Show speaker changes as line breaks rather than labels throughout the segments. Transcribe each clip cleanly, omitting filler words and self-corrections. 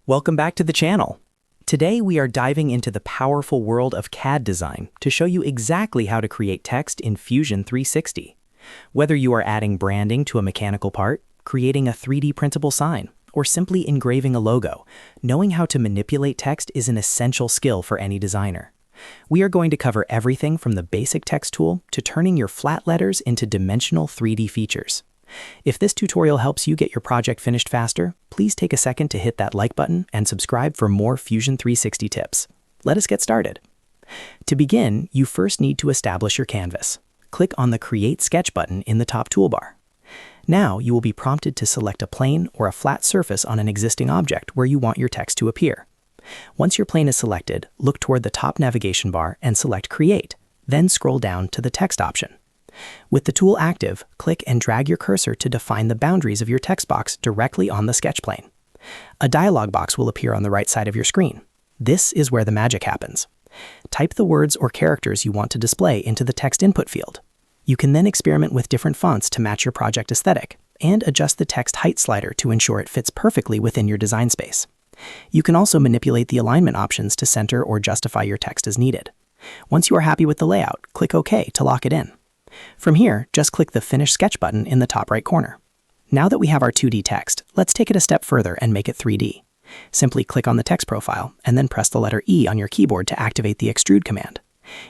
Welcome back to the channel. Today we are diving into the powerful world of CAD design to show you exactly how to create text in Fusion 360. Whether you are adding branding to a mechanical part, creating a 3D printable sign, or simply engraving a logo, knowing how to manipulate text is an essential skill for any designer. We are going to cover everything from the basic text tool to turning your flat letters into dimensional 3D features. If this tutorial helps you get your project finished faster, please take a second to hit that like button and subscribe for more Fusion 360 tips. Let us get started. To begin, you first need to establish your canvas. Click on the Create Sketch button in the top toolbar. Now you will be prompted to select a plane or a flat surface on an existing object where you want your text to appear. Once your plane is selected, look toward the top navigation bar and select Create, then scroll down to the Text option. With the tool active, click and drag your cursor to define the boundaries of your text box directly on the sketch plane. A dialog box will appear on the right side of your screen. This is where the magic happens. Type the words or characters you want to display into the text input field. You can then experiment with different fonts to match your project aesthetic and adjust the text height slider to ensure it fits perfectly within your design space. You can also manipulate the alignment options to center or justify your text as needed. Once you are happy with the layout, click OK to lock it in. From here, just click the Finish Sketch button in the top right corner. Now that we have our 2D text, let's take it a step further and make it 3D. Simply click on the text profile and then press the letter E on your keyboard to activate the Extrude command.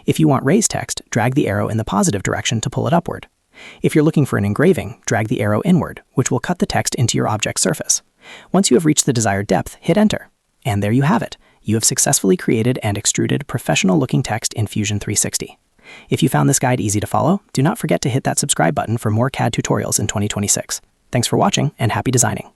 If you want raised text, drag the arrow in the positive direction to pull it upward. If you're looking for an engraving, drag the arrow inward, which will cut the text into your object surface. Once you have reached the desired depth, hit Enter. And there you have it. You have successfully created and extruded professional-looking text in Fusion 360. If you found this guide easy to follow, do not forget to hit that subscribe button for more CAD tutorials in 2026. Thanks for watching and happy designing.